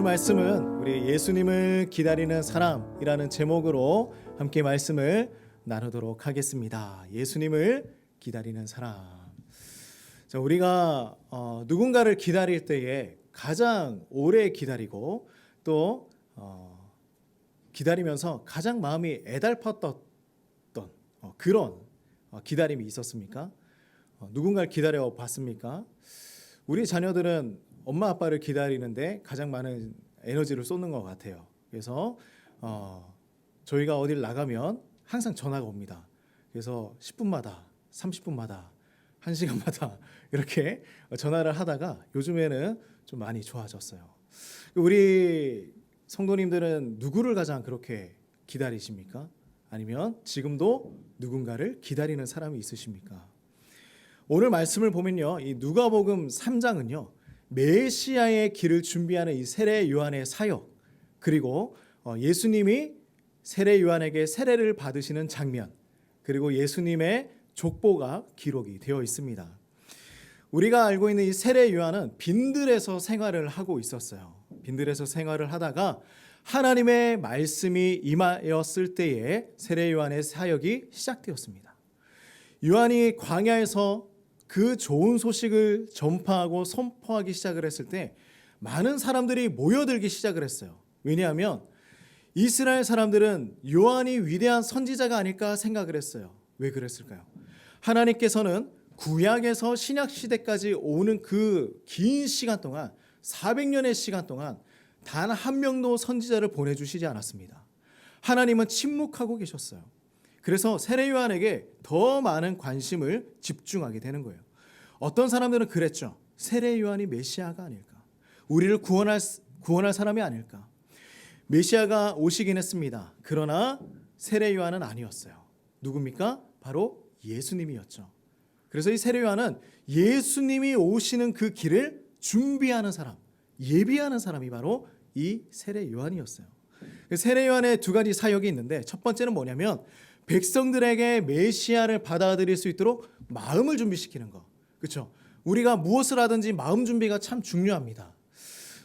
말씀은 우리 예수님을 기다리는 사람이라는 제목으로 함께 말씀을 나누도록 하겠습니다. 예수님을 기다리는 사람. 자, 우리가 누군가를 기다릴 때에 가장 오래 기다리고 또 기다리면서 가장 마음이 애달팠던 그런 기다림이 있었습니까? 누군가를 기다려 봤습니까? 우리 자녀들은 엄마 아빠를 기다리는데 가장 많은 에너지를 쏟는 것 같아요. 그래서 저희가 어딜 나가면 항상 전화가 옵니다. 그래서 10분마다 30분마다 1시간마다 이렇게 전화를 하다가 요즘에는 좀 많이 좋아졌어요. 우리 성도님들은 누구를 가장 그렇게 기다리십니까? 아니면 지금도 누군가를 기다리는 사람이 있으십니까? 오늘 말씀을 보면요, 이 누가복음 3장은요 메시아의 길을 준비하는 이 세례 요한의 사역, 그리고 예수님이 세례 요한에게 세례를 받으시는 장면, 그리고 예수님의 족보가 기록이 되어 있습니다. 우리가 알고 있는 이 세례 요한은 빈들에서 생활을 하고 있었어요. 빈들에서 생활을 하다가 하나님의 말씀이 임하였을 때에 세례 요한의 사역이 시작되었습니다. 요한이 광야에서 그 좋은 소식을 전파하고 선포하기 시작을 했을 때 많은 사람들이 모여들기 시작을 했어요. 왜냐하면 이스라엘 사람들은 요한이 위대한 선지자가 아닐까 생각을 했어요. 왜 그랬을까요? 하나님께서는 구약에서 신약 시대까지 오는 그 긴 시간 동안 400년의 시간 동안 단 한 명도 선지자를 보내주시지 않았습니다. 하나님은 침묵하고 계셨어요. 그래서 세례 요한에게 더 많은 관심을 집중하게 되는 거예요. 어떤 사람들은 그랬죠. 세례 요한이 메시아가 아닐까? 우리를 구원할 사람이 아닐까? 메시아가 오시긴 했습니다. 그러나 세례 요한은 아니었어요. 누굽니까? 바로 예수님이었죠. 그래서 이 세례 요한은 예수님이 오시는 그 길을 준비하는 사람, 예비하는 사람이 바로 이 세례 요한이었어요. 세례 요한의 두 가지 사역이 있는데 첫 번째는 뭐냐면 백성들에게 메시아를 받아들일 수 있도록 마음을 준비시키는 거. 그렇죠? 우리가 무엇을 하든지 마음 준비가 참 중요합니다.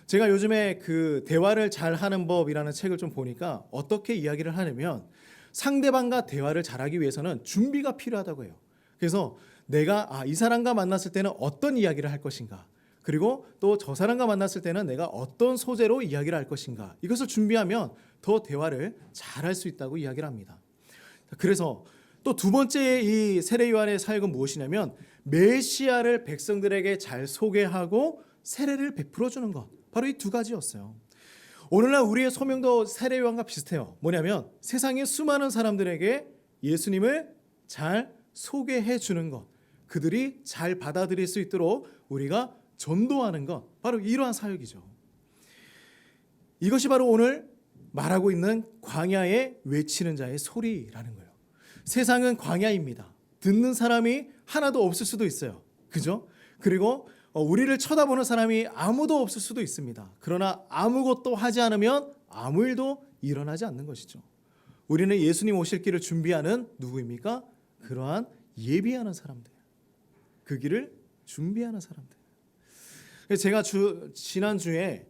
제가 요즘에 그 대화를 잘 하는 법이라는 책을 좀 보니까 어떻게 이야기를 하냐면 상대방과 대화를 잘하기 위해서는 준비가 필요하다고 해요. 그래서 내가 이 사람과 만났을 때는 어떤 이야기를 할 것인가, 그리고 또 저 사람과 만났을 때는 내가 어떤 소재로 이야기를 할 것인가, 이것을 준비하면 더 대화를 잘할 수 있다고 이야기를 합니다. 그래서 또 두 번째 이 세례 요한의 사역은 무엇이냐면 메시아를 백성들에게 잘 소개하고 세례를 베풀어 주는 것, 바로 이 두 가지였어요. 오늘날 우리의 소명도 세례 요한과 비슷해요. 뭐냐면 세상의 수많은 사람들에게 예수님을 잘 소개해 주는 것, 그들이 잘 받아들일 수 있도록 우리가 전도하는 것, 바로 이러한 사역이죠. 이것이 바로 오늘 말하고 있는 광야에 외치는 자의 소리라는 거예요. 세상은 광야입니다. 듣는 사람이 하나도 없을 수도 있어요. 그죠? 그리고 우리를 쳐다보는 사람이 아무도 없을 수도 있습니다. 그러나 아무것도 하지 않으면 아무 일도 일어나지 않는 것이죠. 우리는 예수님 오실 길을 준비하는 누구입니까? 그러한 예비하는 사람들, 그 길을 준비하는 사람들. 제가 지난주에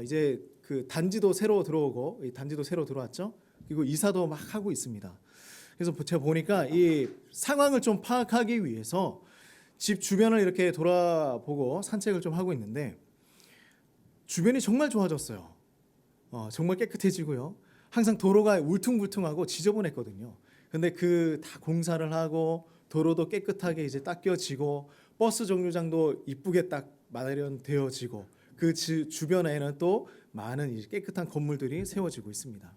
이제 그 단지도 새로 들어오고, 이 단지도 새로 들어왔죠. 그리고 이사도 막 하고 있습니다. 그래서 제가 보니까 이 상황을 좀 파악하기 위해서 집 주변을 이렇게 돌아보고 산책을 좀 하고 있는데 주변이 정말 좋아졌어요. 정말 깨끗해지고요. 항상 도로가 울퉁불퉁하고 지저분했거든요. 근데 그 다 공사를 하고 도로도 깨끗하게 이제 닦여지고 버스 정류장도 이쁘게 딱 마련되어지고 그 주변에는 또 많은 깨끗한 건물들이 세워지고 있습니다.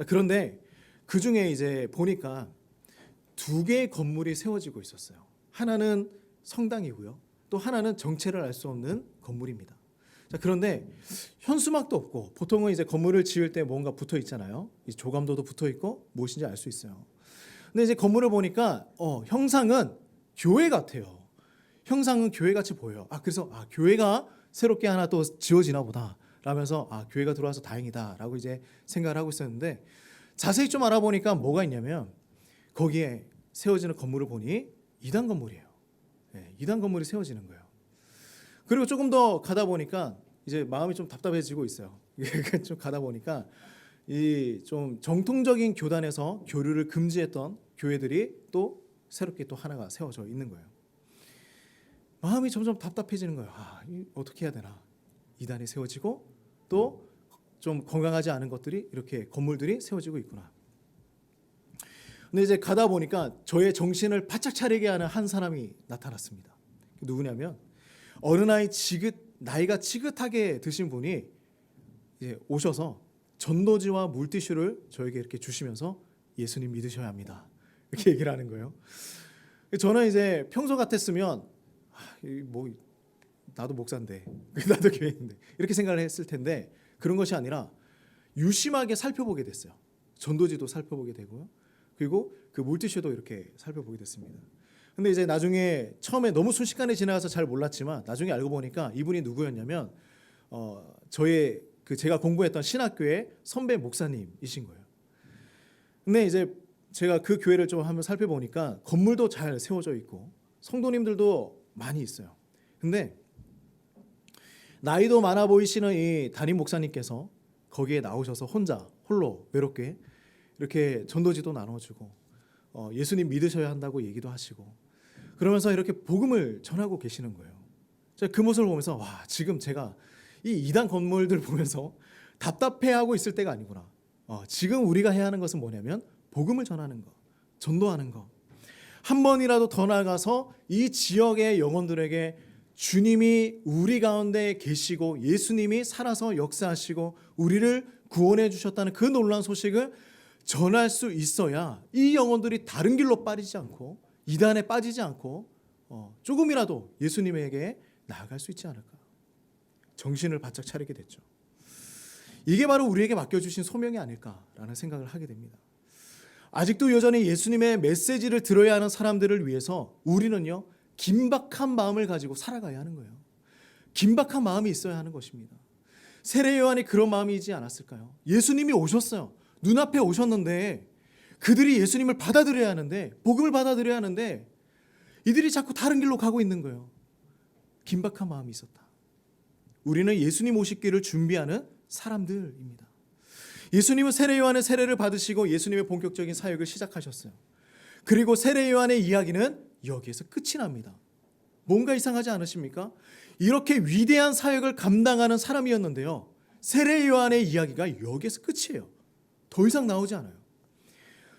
그런데 그 중에 이제 보니까 두 개의 건물이 세워지고 있었어요. 하나는 성당이고요. 또 하나는 정체를 알 수 없는 건물입니다. 자, 그런데 현수막도 없고 보통은 이제 건물을 지을 때 뭔가 붙어 있잖아요. 이 조감도도 붙어 있고 무엇인지 알 수 있어요. 근데 이제 건물을 보니까 형상은 교회 같아요. 형상은 교회 같이 보여요. 그래서 교회가 새롭게 하나 또 지어지나 보다 라면서 교회가 들어와서 다행이다라고 이제 생각을 하고 있었는데 자세히 좀 알아보니까 뭐가 있냐면 거기에 세워지는 건물을 보니 2단 건물이에요. 2단 건물이 세워지는 거예요. 그리고 조금 더 가다 보니까 이제 마음이 좀 답답해지고 있어요. 좀 가다 보니까 이 좀 정통적인 교단에서 교류를 금지했던 교회들이 또 새롭게 또 하나가 세워져 있는 거예요. 마음이 점점 답답해지는 거예요. 어떻게 해야 되나? 이단이 세워지고 또 좀 건강하지 않은 것들이 이렇게 건물들이 세워지고 있구나. 근데 이제 가다 보니까 저의 정신을 바짝 차리게 하는 한 사람이 나타났습니다. 누구냐면 어느 나이가 지긋하게 드신 분이 이제 오셔서 전도지와 물티슈를 저에게 이렇게 주시면서 예수님 믿으셔야 합니다. 이렇게 얘기를 하는 거예요. 저는 이제 평소 같았으면 뭐 나도 목사인데 나도 교회인데 이렇게 생각을 했을 텐데 그런 것이 아니라 유심하게 살펴보게 됐어요. 전도지도 살펴보게 되고요. 그리고 그 물티슈도 이렇게 살펴보게 됐습니다. 근데 이제 나중에 처음에 너무 순식간에 지나가서 잘 몰랐지만 나중에 알고 보니까 이분이 누구였냐면 저의 제가 공부했던 신학교의 선배 목사님이신 거예요. 근데 이제 제가 그 교회를 좀 한번 살펴보니까 건물도 잘 세워져 있고 성도님들도 많이 있어요. 근데 나이도 많아 보이시는 이 담임 목사님께서 거기에 나오셔서 홀로 외롭게 이렇게 전도지도 나눠주고 예수님 믿으셔야 한다고 얘기도 하시고 그러면서 이렇게 복음을 전하고 계시는 거예요. 제가 그 모습을 보면서 지금 제가 이 이단 건물들 보면서 답답해하고 있을 때가 아니구나. 지금 우리가 해야 하는 것은 뭐냐면 복음을 전하는 것, 전도하는 것. 한 번이라도 더 나아가서 이 지역의 영혼들에게 주님이 우리 가운데 계시고 예수님이 살아서 역사하시고 우리를 구원해 주셨다는 그 놀라운 소식을 전할 수 있어야 이 영혼들이 다른 길로 빠지지 않고 이단에 빠지지 않고 조금이라도 예수님에게 나아갈 수 있지 않을까. 정신을 바짝 차리게 됐죠. 이게 바로 우리에게 맡겨주신 소명이 아닐까라는 생각을 하게 됩니다. 아직도 여전히 예수님의 메시지를 들어야 하는 사람들을 위해서 우리는요 긴박한 마음을 가지고 살아가야 하는 거예요. 긴박한 마음이 있어야 하는 것입니다. 세례 요한이 그런 마음이지 않았을까요? 예수님이 오셨어요. 눈앞에 오셨는데 그들이 예수님을 받아들여야 하는데 복음을 받아들여야 하는데 이들이 자꾸 다른 길로 가고 있는 거예요. 긴박한 마음이 있었다. 우리는 예수님 오시기를 준비하는 사람들입니다. 예수님은 세례 요한의 세례를 받으시고 예수님의 본격적인 사역을 시작하셨어요. 그리고 세례 요한의 이야기는 여기에서 끝이 납니다. 뭔가 이상하지 않으십니까? 이렇게 위대한 사역을 감당하는 사람이었는데요. 세례 요한의 이야기가 여기에서 끝이에요. 더 이상 나오지 않아요.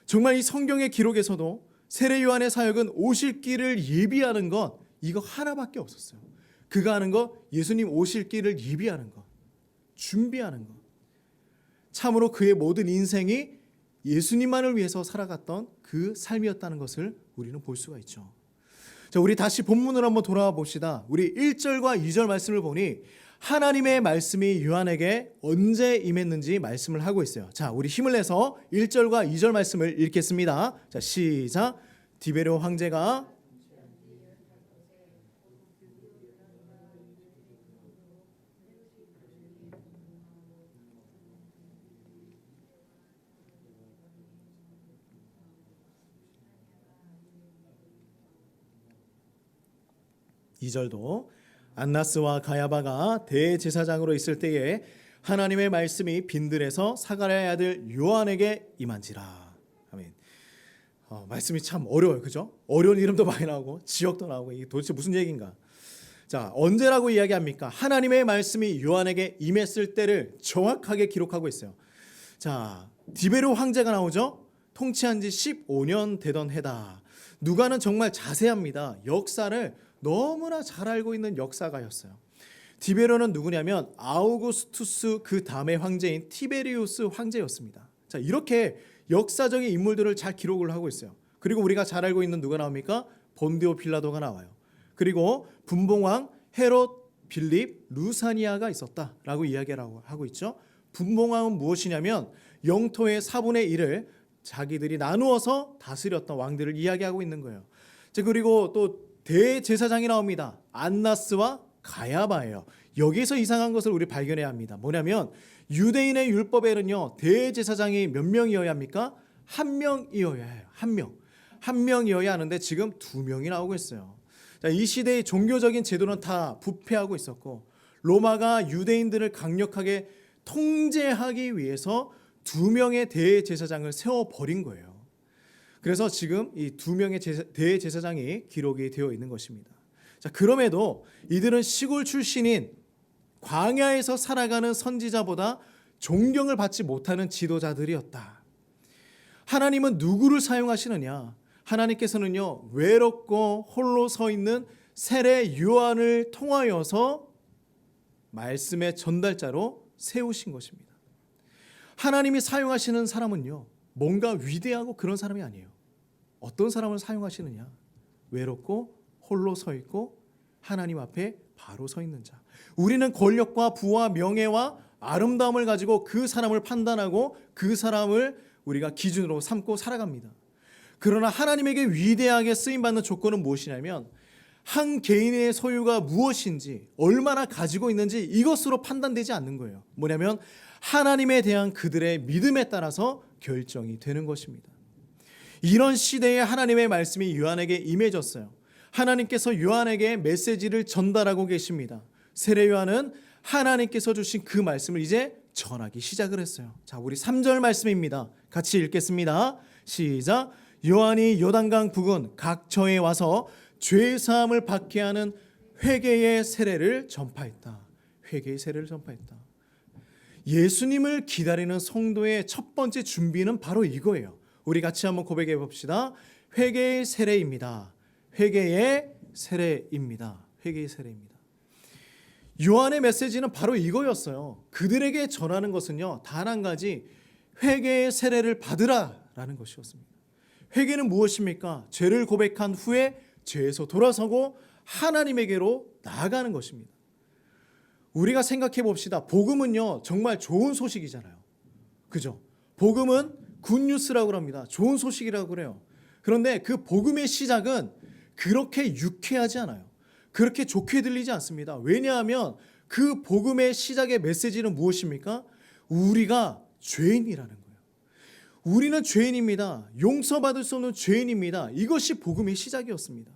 정말 이 성경의 기록에서도 세례 요한의 사역은 오실 길을 예비하는 것 이거 하나밖에 없었어요. 그가 하는 것 예수님 오실 길을 예비하는 것, 준비하는 것. 참으로 그의 모든 인생이 예수님만을 위해서 살아갔던 그 삶이었다는 것을 우리는 볼 수가 있죠. 자, 우리 다시 본문으로 한번 돌아와 봅시다. 우리 1절과 2절 말씀을 보니 하나님의 말씀이 요한에게 언제 임했는지 말씀을 하고 있어요. 자, 우리 힘을 내서 1절과 2절 말씀을 읽겠습니다. 자, 시작. 디베료 황제가 2절도 안나스와 가야바가 대제사장으로 있을 때에 하나님의 말씀이 빈들에서 사가랴의 아들 요한에게 임한지라. 아멘. 말씀이 참 어려워요, 그죠? 어려운 이름도 많이 나오고 지역도 나오고 이게 도대체 무슨 얘기인가? 자, 언제라고 이야기합니까? 하나님의 말씀이 요한에게 임했을 때를 정확하게 기록하고 있어요. 자, 디베로 황제가 나오죠? 통치한 지 15년 되던 해다. 누가는 정말 자세합니다. 역사를 너무나 잘 알고 있는 역사가였어요. 디베로는 누구냐면 아우구스투스 그 다음의 황제인 티베리우스 황제였습니다. 자, 이렇게 역사적인 인물들을 잘 기록을 하고 있어요. 그리고 우리가 잘 알고 있는 누가 나옵니까? 본디오 빌라도가 나와요. 그리고 분봉왕 헤롯 빌립 루사니아가 있었다라고 이야기를 하고 있죠. 분봉왕은 무엇이냐면 영토의 4분의 1을 자기들이 나누어서 다스렸던 왕들을 이야기하고 있는 거예요. 자, 그리고 또 대제사장이 나옵니다. 안나스와 가야바예요. 여기서 이상한 것을 우리 발견해야 합니다. 뭐냐면 유대인의 율법에는요 대제사장이 몇 명이어야 합니까? 한 명이어야 해요. 한 명이어야 하는데 지금 2명이 나오고 있어요. 자, 이 시대의 종교적인 제도는 다 부패하고 있었고 로마가 유대인들을 강력하게 통제하기 위해서 2명의 대제사장을 세워버린 거예요. 그래서 지금 이 2명의 대제사장이 기록이 되어 있는 것입니다. 자, 그럼에도 이들은 시골 출신인 광야에서 살아가는 선지자보다 존경을 받지 못하는 지도자들이었다. 하나님은 누구를 사용하시느냐? 하나님께서는요, 외롭고 홀로 서 있는 세례 요한을 통하여서 말씀의 전달자로 세우신 것입니다. 하나님이 사용하시는 사람은요, 뭔가 위대하고 그런 사람이 아니에요. 어떤 사람을 사용하시느냐? 외롭고 홀로 서 있고 하나님 앞에 바로 서 있는 자. 우리는 권력과 부와 명예와 아름다움을 가지고 그 사람을 판단하고 그 사람을 우리가 기준으로 삼고 살아갑니다. 그러나 하나님에게 위대하게 쓰임받는 조건은 무엇이냐면 한 개인의 소유가 무엇인지, 얼마나 가지고 있는지 이것으로 판단되지 않는 거예요. 뭐냐면 하나님에 대한 그들의 믿음에 따라서 결정이 되는 것입니다. 이런 시대에 하나님의 말씀이 요한에게 임해졌어요. 하나님께서 요한에게 메시지를 전달하고 계십니다. 세례 요한은 하나님께서 주신 그 말씀을 이제 전하기 시작을 했어요. 자, 우리 3절 말씀입니다. 같이 읽겠습니다. 시작. 요한이 요단강 부근 각처에 와서 죄 사함을 받게 하는 회개의 세례를 전파했다. 회개의 세례를 전파했다. 예수님을 기다리는 성도의 첫 번째 준비는 바로 이거예요. 우리 같이 한번 고백해 봅시다. 회개의 세례입니다. 회개의 세례입니다. 회개의 세례입니다. 요한의 메시지는 바로 이거였어요. 그들에게 전하는 것은요, 단 한 가지, 회개의 세례를 받으라라는 것이었습니다. 회개는 무엇입니까? 죄를 고백한 후에 죄에서 돌아서고 하나님에게로 나아가는 것입니다. 우리가 생각해 봅시다. 복음은요, 정말 좋은 소식이잖아요. 그죠? 복음은 굿뉴스라고 합니다. 좋은 소식이라고 그래요. 그런데 그 복음의 시작은 그렇게 유쾌하지 않아요. 그렇게 좋게 들리지 않습니다. 왜냐하면 그 복음의 시작의 메시지는 무엇입니까? 우리가 죄인이라는 거예요. 우리는 죄인입니다. 용서받을 수 없는 죄인입니다. 이것이 복음의 시작이었습니다.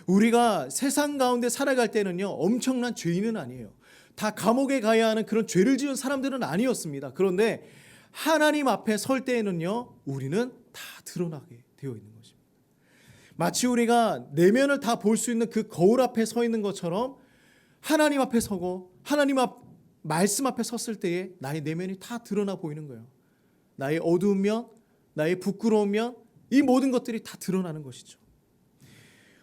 우리가 세상 가운데 살아갈 때는요, 엄청난 죄인은 아니에요. 다 감옥에 가야 하는 그런 죄를 지은 사람들은 아니었습니다. 그런데 하나님 앞에 설 때에는요, 우리는 다 드러나게 되어 있는 것입니다. 마치 우리가 내면을 다 볼 수 있는 그 거울 앞에 서 있는 것처럼 하나님 앞에 서고 하나님 앞 말씀 앞에 섰을 때에 나의 내면이 다 드러나 보이는 거예요. 나의 어두운 면, 나의 부끄러운 면, 이 모든 것들이 다 드러나는 것이죠.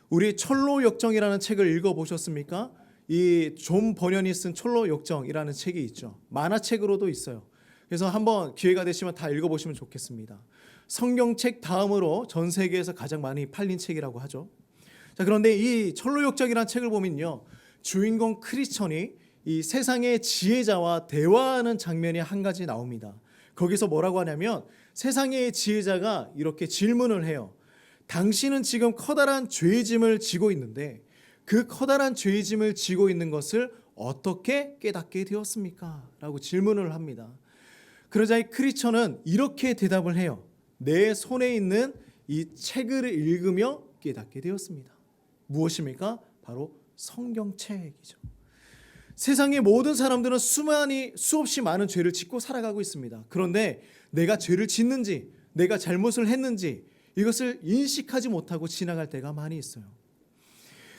우리 철로 역정이라는 책을 읽어보셨습니까? 이 존 버년이 쓴 철로 역정이라는 책이 있죠. 만화책으로도 있어요. 그래서 한번 기회가 되시면 다 읽어보시면 좋겠습니다. 성경책 다음으로 전 세계에서 가장 많이 팔린 책이라고 하죠. 자, 그런데 이 철로 역정이라는 책을 보면요, 주인공 크리스천이 이 세상의 지혜자와 대화하는 장면이 한 가지 나옵니다. 거기서 뭐라고 하냐면 세상의 지혜자가 이렇게 질문을 해요. 당신은 지금 커다란 죄의 짐을 지고 있는데 그 커다란 죄의 짐을 지고 있는 것을 어떻게 깨닫게 되었습니까? 라고 질문을 합니다. 그러자 이 크리스천은 이렇게 대답을 해요. 내 손에 있는 이 책을 읽으며 깨닫게 되었습니다. 무엇입니까? 바로 성경책이죠. 세상의 모든 사람들은 수없이 많은 죄를 짓고 살아가고 있습니다. 그런데 내가 죄를 짓는지, 내가 잘못을 했는지 이것을 인식하지 못하고 지나갈 때가 많이 있어요.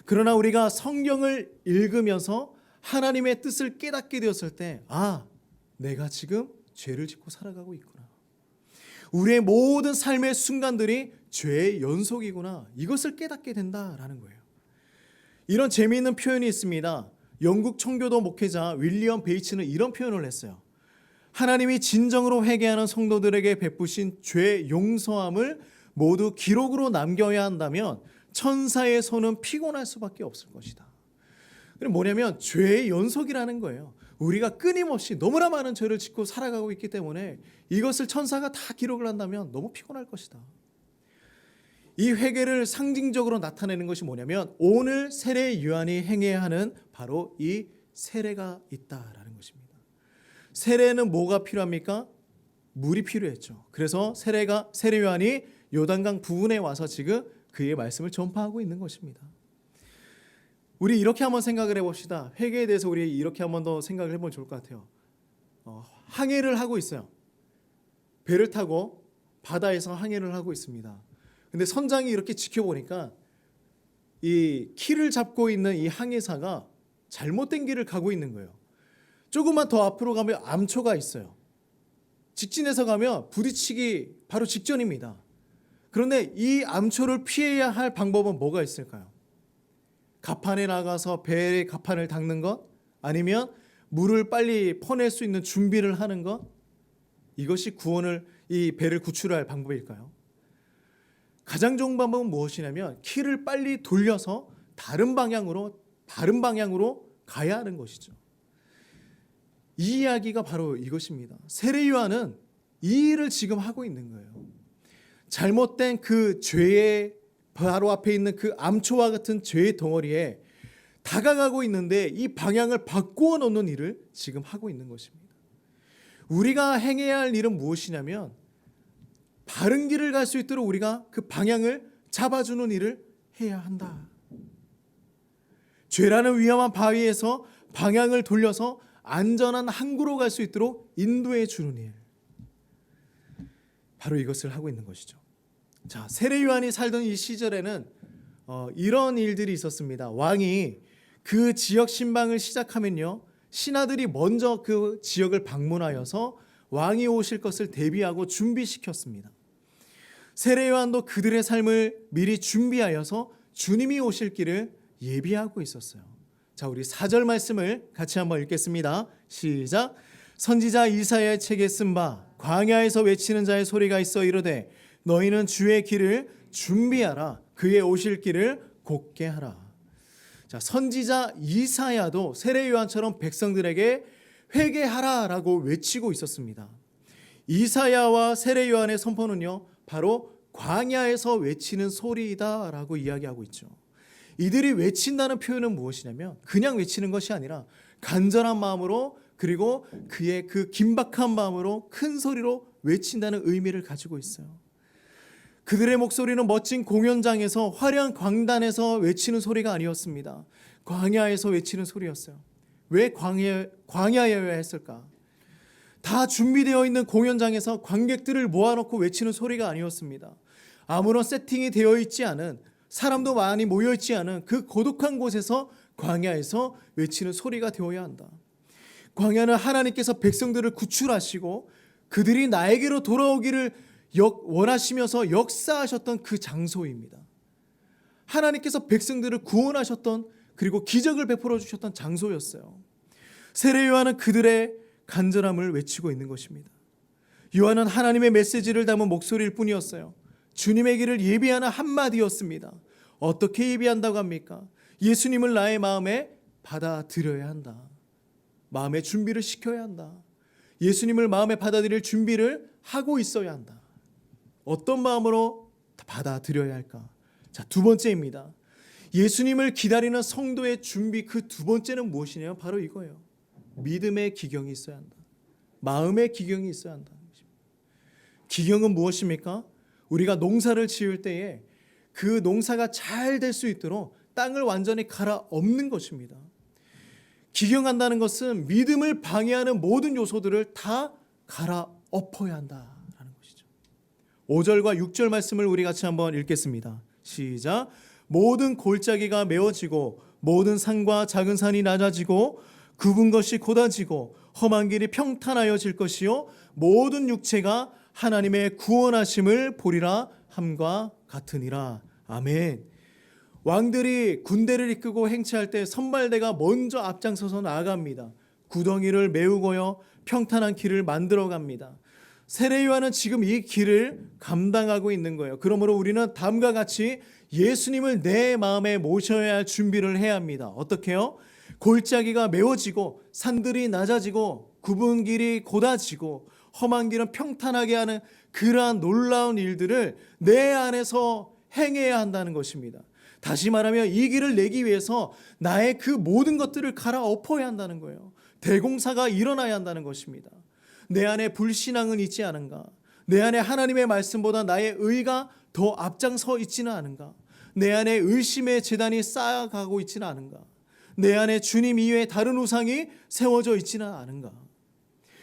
그러나 우리가 성경을 읽으면서 하나님의 뜻을 깨닫게 되었을 때, 아, 내가 지금 죄를 짓고 살아가고 있구나. 우리의 모든 삶의 순간들이 죄의 연속이구나. 이것을 깨닫게 된다라는 거예요. 이런 재미있는 표현이 있습니다. 영국 청교도 목회자 윌리엄 베이츠는 이런 표현을 했어요. 하나님이 진정으로 회개하는 성도들에게 베푸신 죄 용서함을 모두 기록으로 남겨야 한다면 천사의 손은 피곤할 수밖에 없을 것이다. 그럼 뭐냐면 죄의 연속이라는 거예요. 우리가 끊임없이 너무나 많은 죄를 짓고 살아가고 있기 때문에 이것을 천사가 다 기록을 한다면 너무 피곤할 것이다. 이 회개를 상징적으로 나타내는 것이 뭐냐면 오늘 세례 요한이 행해야 하는 바로 이 세례가 있다라는 것입니다. 세례는 뭐가 필요합니까? 물이 필요했죠. 그래서 세례 요한이 요단강 부근에 와서 지금 그의 말씀을 전파하고 있는 것입니다. 우리 이렇게 한번 생각을 해봅시다. 회개에 대해서 우리 이렇게 한번 더 생각을 해보면 좋을 것 같아요. 항해를 하고 있어요. 배를 타고 바다에서 항해를 하고 있습니다. 근데 선장이 이렇게 지켜보니까 이 키를 잡고 있는 이 항해사가 잘못된 길을 가고 있는 거예요. 조금만 더 앞으로 가면 암초가 있어요. 직진해서 가면 부딪히기 바로 직전입니다. 그런데 이 암초를 피해야 할 방법은 뭐가 있을까요? 갑판에 나가서 배의 갑판을 닦는 것? 아니면 물을 빨리 퍼낼 수 있는 준비를 하는 것? 이것이 이 배를 구출할 방법일까요? 가장 좋은 방법은 무엇이냐면 키를 빨리 돌려서 다른 방향으로 가야 하는 것이죠. 이 이야기가 바로 이것입니다. 세례 요한은 이 일을 지금 하고 있는 거예요. 잘못된 그 죄의 바로 앞에 있는 그 암초와 같은 죄의 덩어리에 다가가고 있는데 이 방향을 바꾸어 놓는 일을 지금 하고 있는 것입니다. 우리가 행해야 할 일은 무엇이냐면 바른 길을 갈 수 있도록 우리가 그 방향을 잡아주는 일을 해야 한다. 죄라는 위험한 바위에서 방향을 돌려서 안전한 항구로 갈 수 있도록 인도해 주는 일. 바로 이것을 하고 있는 것이죠. 자, 세례 요한이 살던 이 시절에는 이런 일들이 있었습니다. 왕이 그 지역 신방을 시작하면요, 신하들이 먼저 그 지역을 방문하여서 왕이 오실 것을 대비하고 준비시켰습니다. 세례 요한도 그들의 삶을 미리 준비하여서 주님이 오실 길을 예비하고 있었어요. 자, 우리 4절 말씀을 같이 한번 읽겠습니다. 시작. 선지자 이사야의 책에 쓴 바 광야에서 외치는 자의 소리가 있어 이르되 너희는 주의 길을 준비하라. 그의 오실 길을 곧게 하라. 자, 선지자 이사야도 세례 요한처럼 백성들에게 회개하라라고 외치고 있었습니다. 이사야와 세례 요한의 선포는요, 바로 광야에서 외치는 소리이다라고 이야기하고 있죠. 이들이 외친다는 표현은 무엇이냐면 그냥 외치는 것이 아니라 간절한 마음으로, 그리고 그의 그 긴박한 마음으로 큰 소리로 외친다는 의미를 가지고 있어요. 그들의 목소리는 멋진 공연장에서 화려한 광단에서 외치는 소리가 아니었습니다. 광야에서 외치는 소리였어요. 왜 광야여야 했을까? 다 준비되어 있는 공연장에서 관객들을 모아놓고 외치는 소리가 아니었습니다. 아무런 세팅이 되어 있지 않은, 사람도 많이 모여 있지 않은 그 고독한 곳에서 광야에서 외치는 소리가 되어야 한다. 광야는 하나님께서 백성들을 구출하시고 그들이 나에게로 돌아오기를 원하시면서 역사하셨던 그 장소입니다. 하나님께서 백성들을 구원하셨던, 그리고 기적을 베풀어 주셨던 장소였어요. 세례 요한은 그들의 간절함을 외치고 있는 것입니다. 요한은 하나님의 메시지를 담은 목소리일 뿐이었어요. 주님의 길을 예비하는 한마디였습니다. 어떻게 예비한다고 합니까? 예수님을 나의 마음에 받아들여야 한다. 마음의 준비를 시켜야 한다. 예수님을 마음에 받아들일 준비를 하고 있어야 한다. 어떤 마음으로 받아들여야 할까? 자, 두 번째입니다. 예수님을 기다리는 성도의 준비, 그 두 번째는 무엇이냐면 바로 이거예요. 믿음의 기경이 있어야 한다. 마음의 기경이 있어야 한다. 기경은 무엇입니까? 우리가 농사를 지을 때에 그 농사가 잘 될 수 있도록 땅을 완전히 갈아엎는 것입니다. 기경한다는 것은 믿음을 방해하는 모든 요소들을 다 갈아엎어야 한다라는 것이죠. 5절과 6절 말씀을 우리 같이 한번 읽겠습니다. 시작. 모든 골짜기가 메워지고 모든 산과 작은 산이 낮아지고 굽은 것이 곧아지고 험한 길이 평탄하여질 것이요 모든 육체가 하나님의 구원하심을 보리라 함과 같으니라. 아멘. 왕들이 군대를 이끌고 행차할 때 선발대가 먼저 앞장서서 나아갑니다. 구덩이를 메우고요 평탄한 길을 만들어갑니다. 세례 요한은 지금 이 길을 감당하고 있는 거예요. 그러므로 우리는 다음과 같이 예수님을 내 마음에 모셔야 할 준비를 해야 합니다. 어떻게요? 골짜기가 메워지고 산들이 낮아지고 굽은 길이 곧아지고 험한 길은 평탄하게 하는 그러한 놀라운 일들을 내 안에서 행해야 한다는 것입니다. 다시 말하면 이 길을 내기 위해서 나의 그 모든 것들을 갈아엎어야 한다는 거예요. 대공사가 일어나야 한다는 것입니다. 내 안에 불신앙은 있지 않은가? 내 안에 하나님의 말씀보다 나의 의가 더 앞장서 있지는 않은가? 내 안에 의심의 재단이 쌓아가고 있지는 않은가? 내 안에 주님 이외에 다른 우상이 세워져 있지는 않은가?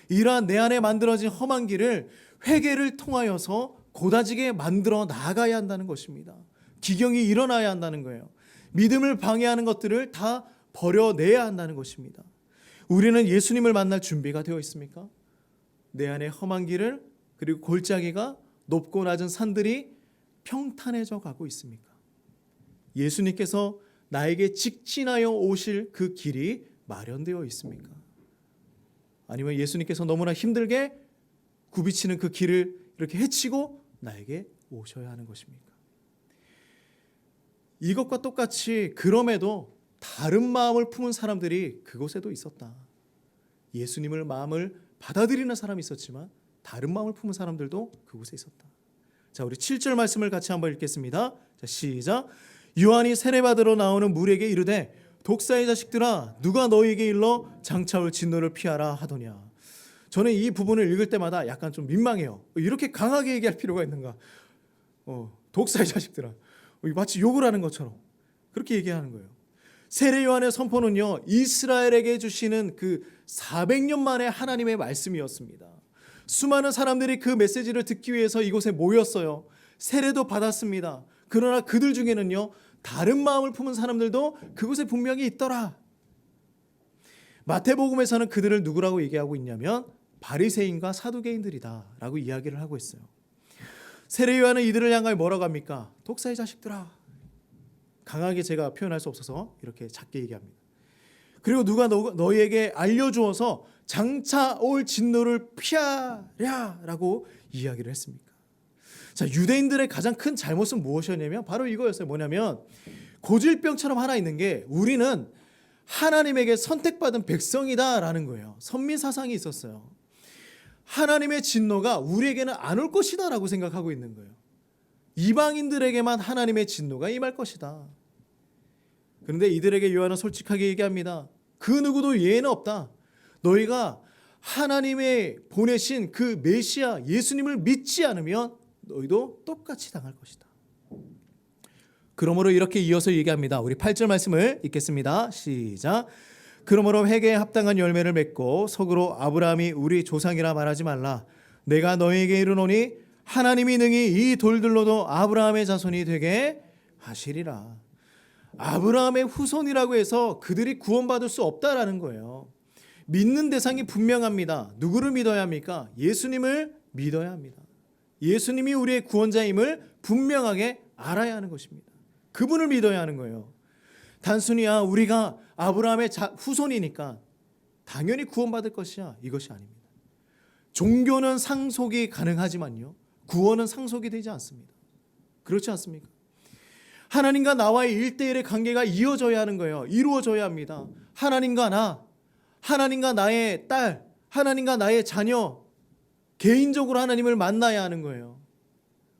이러한 내 안에 만들어진 험한 길을 회개를 통하여서 고다지게 만들어 나가야 한다는 것입니다. 기경이 일어나야 한다는 거예요. 믿음을 방해하는 것들을 다 버려내야 한다는 것입니다. 우리는 예수님을 만날 준비가 되어 있습니까? 내 안에 험한 길을, 그리고 골짜기가 높고 낮은 산들이 평탄해져 가고 있습니까? 예수님께서 나에게 직진하여 오실 그 길이 마련되어 있습니까? 아니면 예수님께서 너무나 힘들게 굽이치는 그 길을 이렇게 헤치고 나에게 오셔야 하는 것입니까? 이것과 똑같이 그럼에도 다른 마음을 품은 사람들이 그곳에도 있었다. 예수님을 마음을 받아들이는 사람이 있었지만 다른 마음을 품은 사람들도 그곳에 있었다. 자, 우리 7절 말씀을 같이 한번 읽겠습니다. 자, 시작. 요한이 세례받으러 나오는 무리에게 이르되 독사의 자식들아 누가 너희에게 일러 장차올 진노를 피하라 하더냐. 저는 이 부분을 읽을 때마다 약간 좀 민망해요. 이렇게 강하게 얘기할 필요가 있는가? 독사의 자식들아, 마치 욕을 하는 것처럼 그렇게 얘기하는 거예요. 세례 요한의 선포는요, 이스라엘에게 주시는 그 400년 만에 하나님의 말씀이었습니다. 수많은 사람들이 그 메시지를 듣기 위해서 이곳에 모였어요. 세례도 받았습니다. 그러나 그들 중에는요, 다른 마음을 품은 사람들도 그곳에 분명히 있더라. 마태복음에서는 그들을 누구라고 얘기하고 있냐면 바리새인과 사두개인들이다 라고 이야기를 하고 있어요. 세례 요한은 이들을 향하여 뭐라고 합니까? 독사의 자식들아. 강하게 제가 표현할 수 없어서 이렇게 작게 얘기합니다. 그리고 누가 너희에게 알려주어서 장차 올 진노를 피하랴 라고 이야기를 했습니까? 자, 유대인들의 가장 큰 잘못은 무엇이었냐면 바로 이거였어요. 뭐냐면 고질병처럼 하나 있는 게 우리는 하나님에게 선택받은 백성이다라는 거예요. 선민 사상이 있었어요. 하나님의 진노가 우리에게는 안 올 것이다 라고 생각하고 있는 거예요. 이방인들에게만 하나님의 진노가 임할 것이다. 그런데 이들에게 요한은 솔직하게 얘기합니다. 그 누구도 예외는 없다. 너희가 하나님의 보내신 그 메시아 예수님을 믿지 않으면 너희도 똑같이 당할 것이다. 그러므로 이렇게 이어서 얘기합니다. 우리 8절 말씀을 읽겠습니다. 시작. 그러므로 회개에 합당한 열매를 맺고 속으로 아브라함이 우리 조상이라 말하지 말라. 내가 너희에게 이르노니 하나님이 능히 이 돌들로도 아브라함의 자손이 되게 하시리라. 아브라함의 후손이라고 해서 그들이 구원받을 수 없다라는 거예요. 믿는 대상이 분명합니다. 누구를 믿어야 합니까? 예수님을 믿어야 합니다. 예수님이 우리의 구원자임을 분명하게 알아야 하는 것입니다. 그분을 믿어야 하는 거예요. 단순히 우리가 아브라함의 후손이니까 당연히 구원받을 것이야, 이것이 아닙니다. 종교는 상속이 가능하지만요, 구원은 상속이 되지 않습니다. 그렇지 않습니까? 하나님과 나와의 1대1의 관계가 이어져야 하는 거예요. 이루어져야 합니다. 하나님과 나, 하나님과 나의 딸, 하나님과 나의 자녀, 개인적으로 하나님을 만나야 하는 거예요.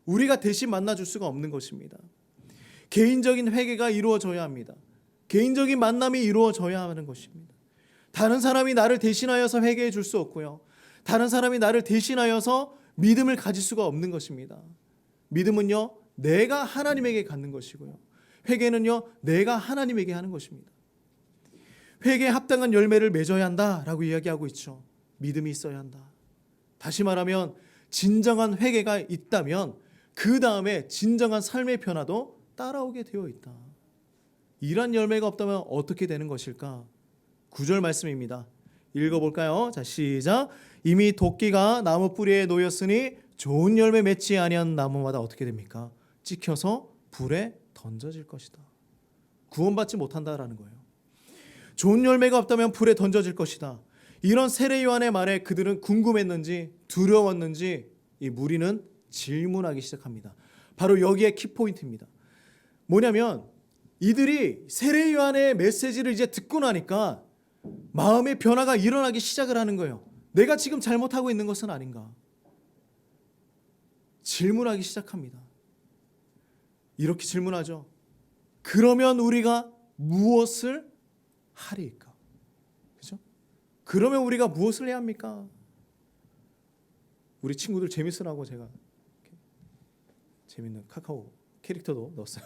우리가 대신 만나줄 수가 없는 것입니다. 개인적인 회개가 이루어져야 합니다. 개인적인 만남이 이루어져야 하는 것입니다. 다른 사람이 나를 대신하여서 회개해 줄 수 없고요, 다른 사람이 나를 대신하여서 믿음을 가질 수가 없는 것입니다. 믿음은요, 내가 하나님에게 갖는 것이고요, 회개는요, 내가 하나님에게 하는 것입니다. 회개에 합당한 열매를 맺어야 한다라고 이야기하고 있죠. 믿음이 있어야 한다. 다시 말하면 진정한 회개가 있다면 그 다음에 진정한 삶의 변화도 따라오게 되어 있다. 이런 열매가 없다면 어떻게 되는 것일까? 9절 말씀입니다. 읽어볼까요? 자, 시작. 이미 도끼가 나무 뿌리에 놓였으니 좋은 열매 맺지 아니한 나무마다 어떻게 됩니까? 찍혀서 불에 던져질 것이다. 구원받지 못한다라는 거예요. 좋은 열매가 없다면 불에 던져질 것이다. 이런 세례 요한의 말에 그들은 궁금했는지 두려웠는지 이 무리는 질문하기 시작합니다. 바로 여기에 키포인트입니다. 뭐냐면 이들이 세례 요한의 메시지를 이제 듣고 나니까 마음의 변화가 일어나기 시작을 하는 거예요. 내가 지금 잘못하고 있는 것은 아닌가? 질문하기 시작합니다. 이렇게 질문하죠. 그러면 우리가 무엇을 하리까? 그죠? 그러면 우리가 무엇을 해야 합니까? 우리 친구들 재밌으라고 제가 재밌는 카카오 캐릭터도 넣었어요.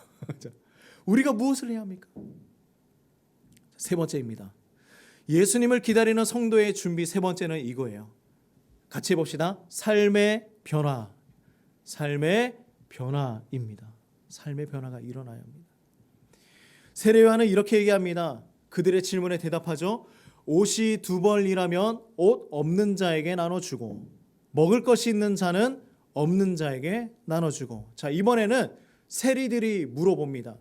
우리가 무엇을 해야 합니까? 세 번째입니다. 예수님을 기다리는 성도의 준비 세 번째는 이거예요. 같이 해봅시다. 삶의 변화. 삶의 변화입니다. 삶의 변화가 일어나야 합니다. 세례 요한은 이렇게 얘기합니다. 그들의 질문에 대답하죠. 옷이 두 벌이라면 옷 없는 자에게 나눠주고 먹을 것이 있는 자는 없는 자에게 나눠주고. 자, 이번에는 세리들이 물어봅니다.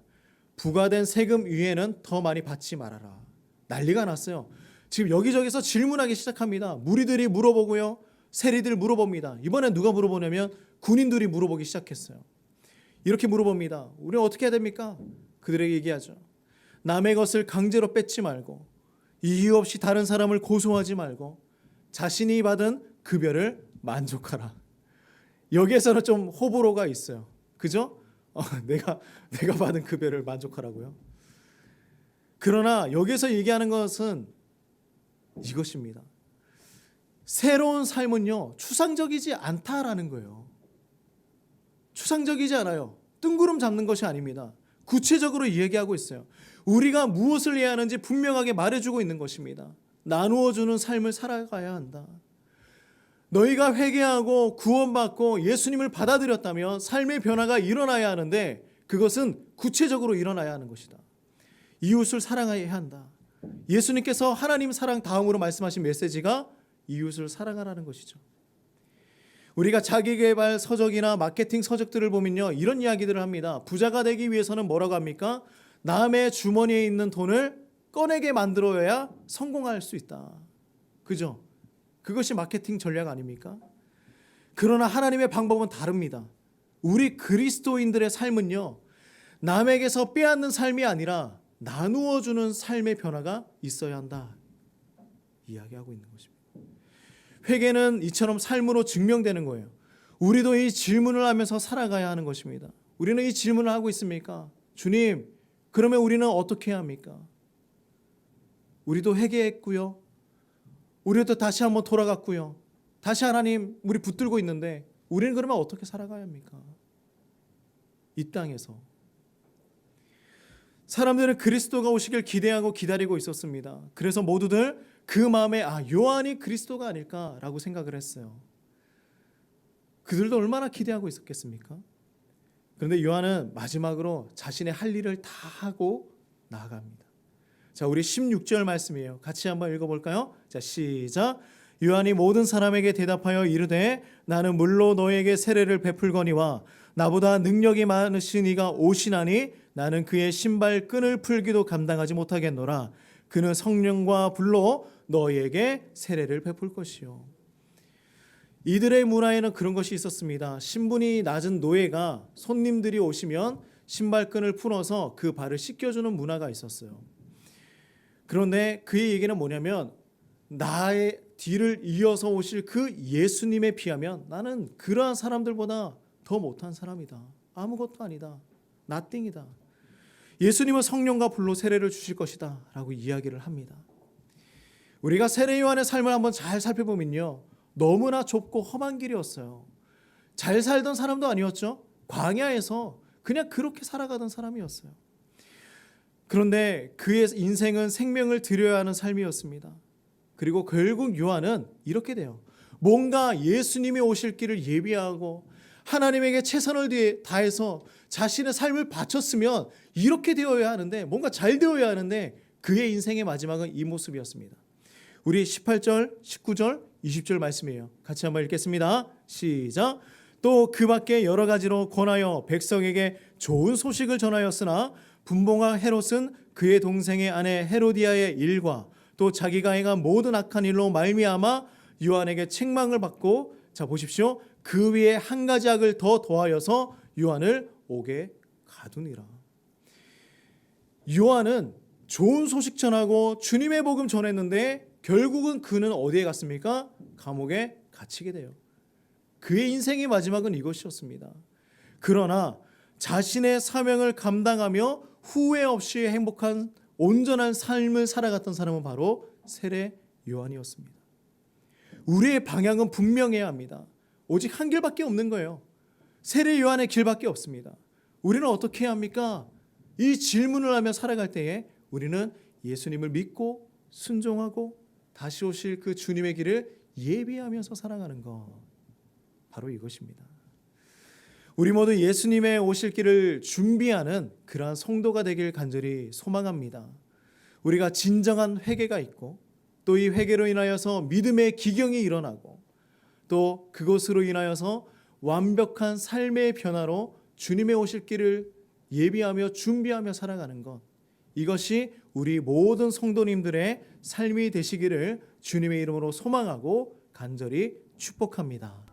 부과된 세금 위에는 더 많이 받지 말아라. 난리가 났어요. 지금 여기저기서 질문하기 시작합니다. 무리들이 물어보고요. 세리들 물어봅니다. 이번엔 누가 물어보냐면 군인들이 물어보기 시작했어요. 이렇게 물어봅니다. 우리는 어떻게 해야 됩니까? 그들에게 얘기하죠. 남의 것을 강제로 뺏지 말고 이유 없이 다른 사람을 고소하지 말고 자신이 받은 급여를 만족하라. 여기에서는 좀 호불호가 있어요. 그죠? 내가 받은 급여를 만족하라고요. 그러나 여기서 얘기하는 것은 이것입니다. 새로운 삶은요, 추상적이지 않다라는 거예요. 추상적이지 않아요. 뜬구름 잡는 것이 아닙니다. 구체적으로 얘기하고 있어요. 우리가 무엇을 해야 하는지 분명하게 말해주고 있는 것입니다. 나누어주는 삶을 살아가야 한다. 너희가 회개하고 구원받고 예수님을 받아들였다면 삶의 변화가 일어나야 하는데 그것은 구체적으로 일어나야 하는 것이다. 이웃을 사랑해야 한다. 예수님께서 하나님 사랑 다음으로 말씀하신 메시지가 이웃을 사랑하라는 것이죠. 우리가 자기개발 서적이나 마케팅 서적들을 보면요, 이런 이야기들을 합니다. 부자가 되기 위해서는 뭐라고 합니까? 남의 주머니에 있는 돈을 꺼내게 만들어야 성공할 수 있다. 그죠? 그것이 마케팅 전략 아닙니까? 그러나 하나님의 방법은 다릅니다. 우리 그리스도인들의 삶은요, 남에게서 빼앗는 삶이 아니라 나누어 주는 삶의 변화가 있어야 한다. 이야기하고 있는 것입니다. 회개는 이처럼 삶으로 증명되는 거예요. 우리도 이 질문을 하면서 살아가야 하는 것입니다. 우리는 이 질문을 하고 있습니까? 주님, 그러면 우리는 어떻게 해야 합니까? 우리도 회개했고요. 우리도 다시 한번 돌아갔고요. 다시 하나님, 우리 붙들고 있는데 우리는 그러면 어떻게 살아가야 합니까? 이 땅에서. 사람들은 그리스도가 오시길 기대하고 기다리고 있었습니다. 그래서 모두들 그 마음에 요한이 그리스도가 아닐까라고 생각을 했어요. 그들도 얼마나 기대하고 있었겠습니까? 그런데 요한은 마지막으로 자신의 할 일을 다 하고 나아갑니다. 자, 우리 16절 말씀이에요. 같이 한번 읽어볼까요? 자, 시작. 요한이 모든 사람에게 대답하여 이르되 나는 물로 너에게 세례를 베풀거니와 나보다 능력이 많으신 이가 오시나니 나는 그의 신발 끈을 풀기도 감당하지 못하겠노라. 그는 성령과 불로 너희에게 세례를 베풀 것이요. 이들의 문화에는 그런 것이 있었습니다. 신분이 낮은 노예가 손님들이 오시면 신발끈을 풀어서 그 발을 씻겨주는 문화가 있었어요. 그런데 그의 얘기는 뭐냐면 나의 뒤를 이어서 오실 그 예수님에 비하면 나는 그러한 사람들보다 더 못한 사람이다. 아무것도 아니다. 나띵이다. 예수님은 성령과 불로 세례를 주실 것이다 라고 이야기를 합니다. 우리가 세례 요한의 삶을 한번 잘 살펴보면요, 너무나 좁고 험한 길이었어요. 잘 살던 사람도 아니었죠. 광야에서 그냥 그렇게 살아가던 사람이었어요. 그런데 그의 인생은 생명을 드려야 하는 삶이었습니다. 그리고 결국 요한은 이렇게 돼요. 뭔가 예수님이 오실 길을 예비하고 하나님에게 최선을 다해서 자신의 삶을 바쳤으면 이렇게 되어야 하는데, 뭔가 잘 되어야 하는데 그의 인생의 마지막은 이 모습이었습니다. 우리 18절, 19절, 20절 말씀이에요. 같이 한번 읽겠습니다. 시작. 또 그 밖에 여러 가지로 권하여 백성에게 좋은 소식을 전하였으나 분봉왕 헤롯은 그의 동생의 아내 헤로디아의 일과 또 자기가 행한 모든 악한 일로 말미암아 요한에게 책망을 받고, 자 보십시오, 그 위에 한 가지 악을 더 더하여서 요한을 옥에 가두니라. 요한은 좋은 소식 전하고 주님의 복음 전했는데 결국은 그는 어디에 갔습니까? 감옥에 갇히게 돼요. 그의 인생의 마지막은 이것이었습니다. 그러나 자신의 사명을 감당하며 후회 없이 행복한 온전한 삶을 살아갔던 사람은 바로 세례 요한이었습니다. 우리의 방향은 분명해야 합니다. 오직 한 길밖에 없는 거예요. 세례 요한의 길밖에 없습니다. 우리는 어떻게 해야 합니까? 이 질문을 하며 살아갈 때에 우리는 예수님을 믿고 순종하고 다시 오실 그 주님의 길을 예비하면서 살아가는 것, 바로 이것입니다. 우리 모두 예수님의 오실 길을 준비하는 그러한 성도가 되길 간절히 소망합니다. 우리가 진정한 회개가 있고 또 이 회개로 인하여서 믿음의 기경이 일어나고 또 그것으로 인하여서 완벽한 삶의 변화로 주님의 오실 길을 예비하며 준비하며 살아가는 것, 이것이 우리 모든 성도님들의 삶이 되시기를 주님의 이름으로 소망하고 간절히 축복합니다.